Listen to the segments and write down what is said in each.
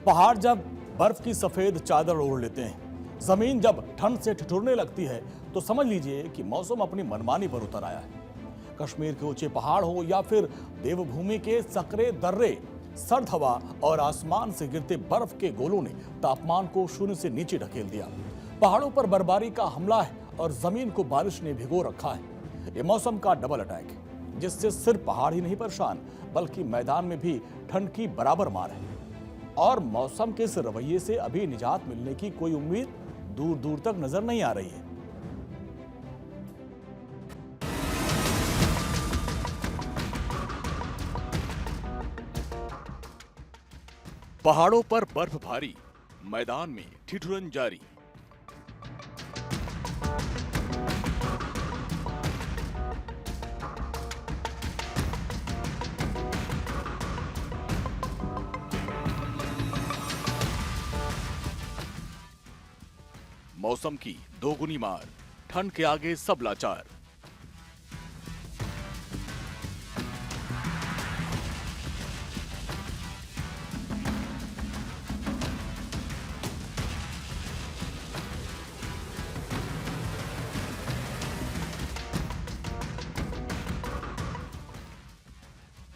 पहाड़ जब बर्फ की सफेद चादर ओढ़ लेते हैं, जमीन जब ठंड से ठिठुरने लगती है, तो समझ लीजिए कि मौसम अपनी मनमानी पर उतर आया है। कश्मीर के ऊंचे पहाड़ हो या फिर देवभूमि के सकरे दर्रे, सर्द हवा और आसमान से गिरते बर्फ के गोलों ने तापमान को शून्य से नीचे ढकेल दिया। पहाड़ों पर बर्फबारी का हमला है और जमीन को बारिश ने भिगो रखा है। ये मौसम का डबल अटैक है, जिससे सिर्फ पहाड़ ही नहीं परेशान, बल्कि मैदान में भी ठंड की बराबर मार है। और मौसम के इस रवैये से अभी निजात मिलने की कोई उम्मीद दूर दूर तक नजर नहीं आ रही है। पहाड़ों पर बर्फ भारी, मैदान में ठिठुरन जारी। मौसम की दोगुनी मार, ठंड के आगे सब लाचार।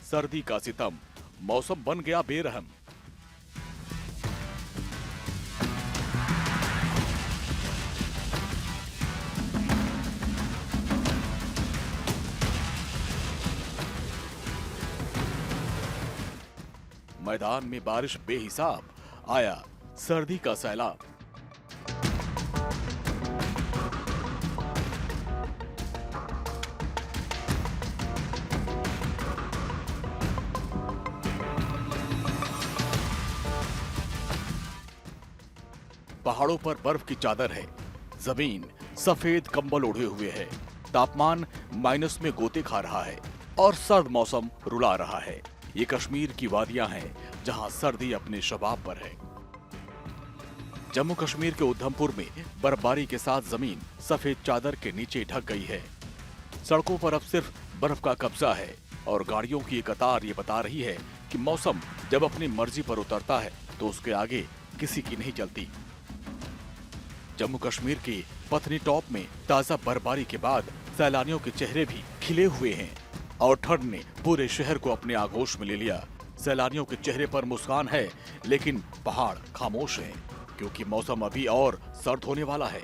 सर्दी का सितम, मौसम बन गया बेरहम। मैदान में बारिश बेहिसाब, आया सर्दी का सैलाब। पहाड़ों पर बर्फ की चादर है, जमीन सफेद कंबल ओढ़े हुए है, तापमान माइनस में गोते खा रहा है और सर्द मौसम रुला रहा है। ये कश्मीर की वादियां हैं, जहां सर्दी अपने शबाब पर है। जम्मू कश्मीर के उधमपुर में बर्फबारी के साथ जमीन सफेद चादर के नीचे ढक गई है। सड़कों पर अब सिर्फ बर्फ का कब्जा है और गाड़ियों की एक कतार ये बता रही है कि मौसम जब अपनी मर्जी पर उतरता है तो उसके आगे किसी की नहीं चलती। जम्मू कश्मीर के पत्नी टॉप में ताजा बर्फबारी के बाद सैलानियों के चेहरे भी खिले हुए हैं और ठंड ने पूरे शहर को अपने आगोश में ले लिया। सैलानियों के चेहरे पर मुस्कान है, लेकिन पहाड़ खामोश हैं, क्योंकि मौसम अभी और सर्द होने वाला है।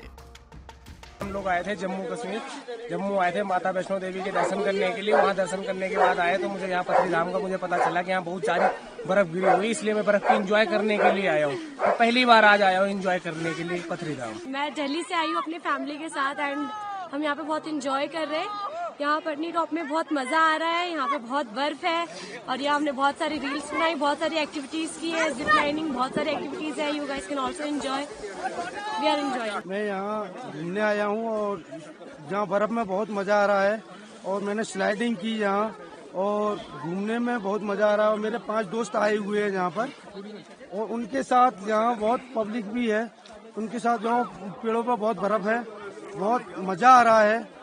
हम लोग आए थे जम्मू कश्मीर, जम्मू आए थे माता वैष्णो देवी के दर्शन करने के लिए। वहाँ दर्शन करने के बाद आए तो मुझे यहाँ पत्नीधाम का मुझे पता चला कि यहाँ बहुत सारी बर्फ गिरी हुई, इसलिए मैं बर्फ की एंजॉय करने के लिए आया हूँ। तो पहली बार आज आया हूँ एंजॉय करने के लिए पत्नीधाम। मैं दिल्ली से आई हूँ अपनी फैमिली के साथ एंड हम यहाँ पे बहुत एंजॉय कर रहे हैं। यहाँ पटनी टॉप में बहुत मजा आ रहा है, यहाँ पे बहुत बर्फ है और यहाँ हमने बहुत सारी रील्स बनाई, बहुत सारी एक्टिविटीज की है, जिप लाइनिंग, बहुत सारी एक्टिविटीज है। You guys can also enjoy, we are enjoying. मैं यहाँ घूमने आया हूँ और जहाँ बर्फ में बहुत मजा आ रहा है और मैंने स्लाइडिंग की यहाँ और घूमने में बहुत मजा आ रहा है। और मेरे 5 दोस्त आए हुए हैं यहाँ पर और उनके साथ यहाँ बहुत पब्लिक भी है, उनके साथ यहाँ पेड़ों पर बहुत बर्फ है, बहुत मजा आ रहा है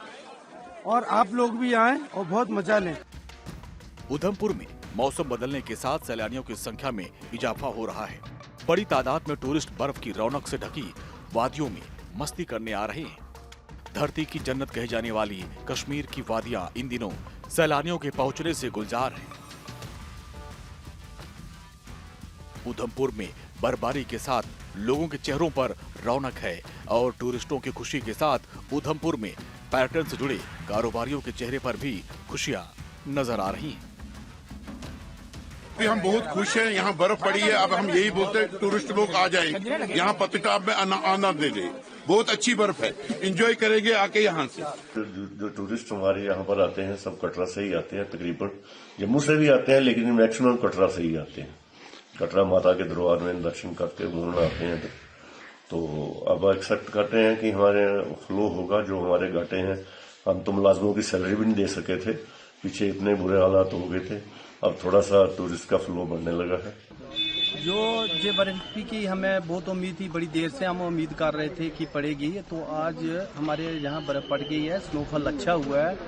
और आप लोग भी आएं और बहुत मजा लें। उधमपुर में मौसम बदलने के साथ सैलानियों की संख्या में इजाफा हो रहा है। बड़ी तादाद में टूरिस्ट बर्फ की रौनक से ढकी वादियों में मस्ती करने आ रहे हैं। धरती की जन्नत कही जाने वाली कश्मीर की वादियां इन दिनों सैलानियों के पहुंचने से गुलजार हैं। उधमपुर में बर्फबारी के साथ लोगों के चेहरों पर रौनक है और टूरिस्टों की खुशी के साथ उधमपुर में पर्यटन से जुड़े कारोबारियों के चेहरे पर भी खुशियां नजर आ रही हैं। हम बहुत खुश हैं, यहाँ बर्फ पड़ी है। अब हम यही बोलते हैं टूरिस्ट लोग आ जाएं, यहाँ पत्नीटॉप में आनंद ले लें। बहुत अच्छी बर्फ है, एंजॉय करेंगे आके यहाँ से। जो टूरिस्ट हमारे यहाँ पर आते हैं सब कटरा से ही आते हैं, तकरीबन जम्मू से भी आते हैं लेकिन मैक्सिमम कटरा से ही आते हैं। कटरा माता के दरबार में दर्शन करके घूमने आते हैं। तो अब एक्सपेक्ट करते हैं कि हमारे फ्लो होगा। जो हमारे घाटे हैं, हम तो मुलाजमों की सैलरी भी नहीं दे सके थे, पीछे इतने बुरे हालात हो गए थे। अब थोड़ा सा टूरिस्ट का फ्लो बढ़ने लगा है। जो ये बर्फी की हमें बहुत उम्मीद थी, बड़ी देर से हम उम्मीद कर रहे थे कि पड़ेगी, तो आज हमारे यहाँ बर्फ पड़ गई है, स्नोफॉल अच्छा हुआ है।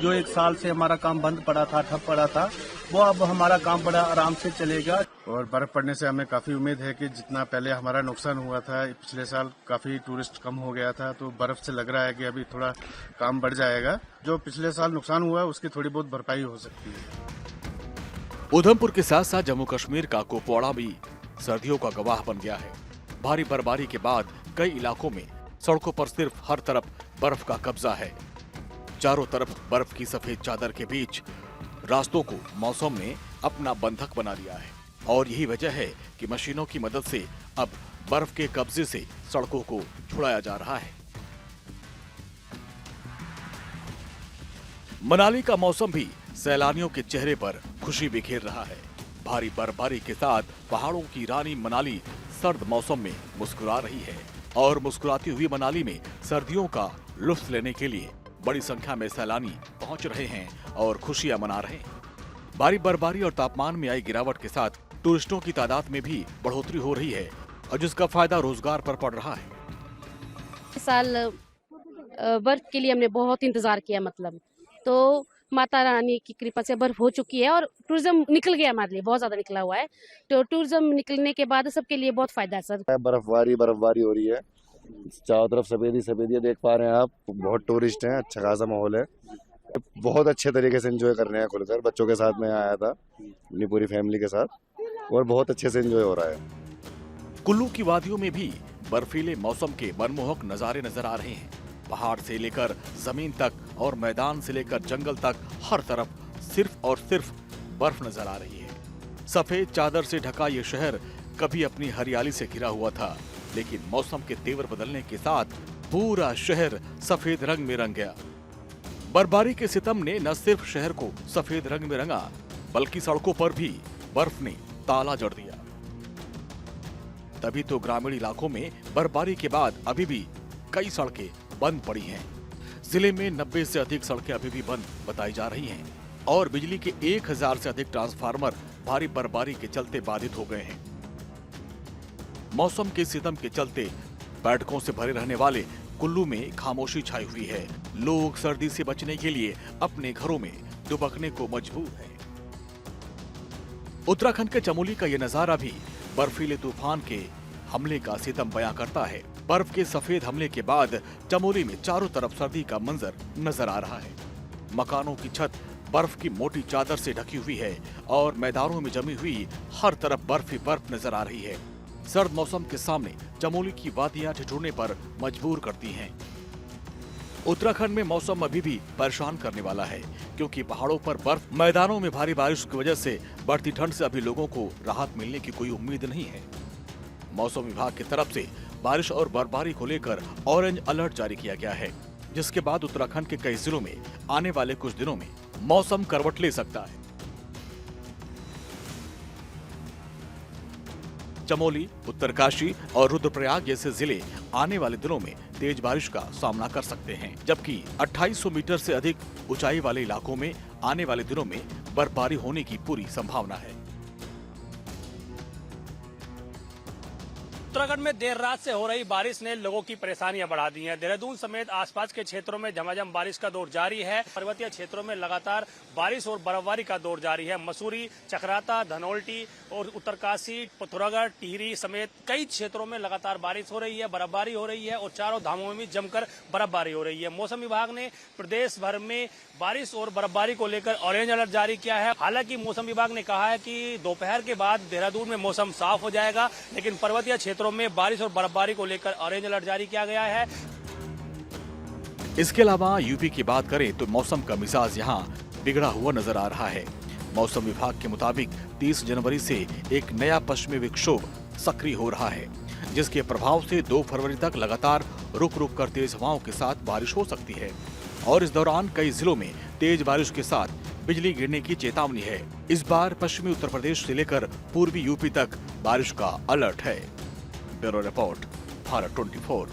जो 1 साल से हमारा काम बंद पड़ा था, ठप पड़ा था, वो अब हमारा काम बड़ा आराम से चलेगा। और बर्फ पड़ने से हमें काफी उम्मीद है कि जितना पहले हमारा नुकसान हुआ था पिछले साल, काफी टूरिस्ट कम हो गया था, तो बर्फ से लग रहा है कि अभी थोड़ा काम बढ़ जाएगा। जो पिछले साल नुकसान हुआ है उसकी थोड़ी बहुत भरपाई हो सकती है। उधमपुर के साथ साथ जम्मू कश्मीर का कुपवाड़ा भी सर्दियों का गवाह बन गया है। भारी बर्फबारी के बाद कई इलाकों में सड़कों पर सिर्फ हर तरफ बर्फ का कब्जा है। चारों तरफ बर्फ की सफेद चादर के बीच रास्तों को मौसम ने अपना बंधक बना लिया है और यही वजह है कि मशीनों की मदद से अब बर्फ के कब्जे से सड़कों को छुड़ाया जा रहा है। मनाली का मौसम भी सैलानियों के चेहरे पर खुशी बिखेर रहा है। भारी बर्फबारी के साथ पहाड़ों की रानी मनाली सर्द मौसम में मुस्कुरा रही है और मुस्कुराती हुई मनाली में सर्दियों का लुत्फ लेने के लिए बड़ी संख्या में सैलानी पहुंच रहे हैं और खुशियां मना रहे हैं। भारी बर्फबारी और तापमान में आई गिरावट के साथ टूरिस्टों की तादाद में भी बढ़ोतरी हो रही है और जिसका फायदा रोजगार पर पड़ रहा है। इस साल बर्फ के लिए हमने बहुत इंतजार किया, मतलब तो माता रानी की कृपा से बर्फ हो चुकी है और टूरिज्म निकल गया, हमारे लिए बहुत ज्यादा निकला हुआ है। तो टूरिज्म निकलने के बाद सबके लिए बहुत फायदा है सर। बर्फबारी हो रही है, चारों तरफ सफेदी देख पा रहे हैं आप। बहुत टूरिस्ट हैं, अच्छा खासा माहौल है, बहुत अच्छे तरीके से एंजॉय कर रहे हैं खुलकर। बच्चों के साथ मैं आया था अपनी पूरी फैमिली के साथ और बहुत अच्छे से एंजॉय हो रहा है। कुल्लू की वादियों में भी बर्फीले मौसम के मनमोहक नजारे नजर आ रहे हैं। पहाड़ से लेकर जमीन तक और मैदान से लेकर जंगल तक हर तरफ सिर्फ और सिर्फ बर्फ नजर आ रही है। सफेद चादर से ढका ये शहर कभी अपनी हरियाली से घिरा हुआ था, लेकिन मौसम के तेवर बदलने के साथ पूरा शहर सफेद रंग में रंग गया। बर्फबारी के सितम ने न सिर्फ शहर को सफेद रंग में रंगा, बल्कि सड़कों पर भी बर्फ ने ताला जड़ दिया। तभी तो ग्रामीण इलाकों में बर्फबारी के बाद अभी भी कई सड़कें बंद पड़ी हैं। जिले में 90 से अधिक सड़कें अभी भी बंद बताई जा रही हैं और बिजली के 1000 से अधिक ट्रांसफार्मर भारी बर्फबारी के चलते बाधित हो गए हैं। मौसम के सितम के चलते बैठकों से भरे रहने वाले कुल्लू में खामोशी छाई हुई है। लोग सर्दी से बचने के लिए अपने घरों में दुबकने को मजबूर हैं। उत्तराखंड के चमोली का ये नजारा भी बर्फीले तूफान के हमले का सितम बयां करता है। बर्फ के सफेद हमले के बाद चमोली में चारों तरफ सर्दी का मंजर नजर आ रहा है। मकानों की छत बर्फ की मोटी चादर से ढकी हुई है और मैदानों में जमी हुई हर तरफ बर्फ ही बर्फ नजर आ रही है। सर्द मौसम के सामने चमोली की वादियां ठिठुरने पर मजबूर करती हैं। उत्तराखंड में मौसम अभी भी परेशान करने वाला है, क्योंकि पहाड़ों पर बर्फ, मैदानों में भारी बारिश की वजह से बढ़ती ठंड से अभी लोगों को राहत मिलने की कोई उम्मीद नहीं है। मौसम विभाग की तरफ से बारिश और बर्फबारी को लेकर ऑरेंज अलर्ट जारी किया गया है, जिसके बाद उत्तराखंड के कई जिलों में आने वाले कुछ दिनों में मौसम करवट ले सकता है। चमोली, उत्तरकाशी और रुद्रप्रयाग जैसे जिले आने वाले दिनों में तेज बारिश का सामना कर सकते हैं, जबकि 2800 मीटर से अधिक ऊंचाई वाले इलाकों में आने वाले दिनों में बर्फबारी होने की पूरी संभावना है। उत्तराखंड में देर रात से हो रही बारिश ने लोगों की परेशानियां बढ़ा दी हैं। देहरादून समेत आसपास के क्षेत्रों में झमाझम बारिश का दौर जारी है। पर्वतीय क्षेत्रों में लगातार बारिश और बर्फबारी का दौर जारी है। मसूरी, चक्राता, धनौल्टी और उत्तरकाशी, पिथौरागढ़, टिहरी समेत कई क्षेत्रों में लगातार बारिश हो रही है, बर्फबारी हो रही है और चारों धामों में भी जमकर बर्फबारी हो रही है। मौसम विभाग ने प्रदेश भर में बारिश और बर्फबारी को लेकर ऑरेंज अलर्ट जारी किया है। हालांकि मौसम विभाग ने कहा है कि दोपहर के बाद देहरादून में मौसम साफ हो जाएगा, लेकिन पर्वतीय क्षेत्रों में बारिश और बर्फबारी को लेकर ऑरेंज अलर्ट जारी किया गया है। इसके अलावा यूपी की बात करें तो मौसम का मिजाज यहाँ बिगड़ा हुआ नजर आ रहा है। मौसम विभाग के मुताबिक 30 जनवरी से एक नया पश्चिमी विक्षोभ सक्रिय हो रहा है, जिसके प्रभाव से 2 फरवरी तक लगातार रुक रुक कर तेज हवाओं के साथ बारिश हो सकती है और इस दौरान कई जिलों में तेज बारिश के साथ बिजली गिरने की चेतावनी है। इस बार पश्चिमी उत्तर प्रदेश से लेकर पूर्वी यूपी तक बारिश का अलर्ट है। Bureau report, Bharat 24।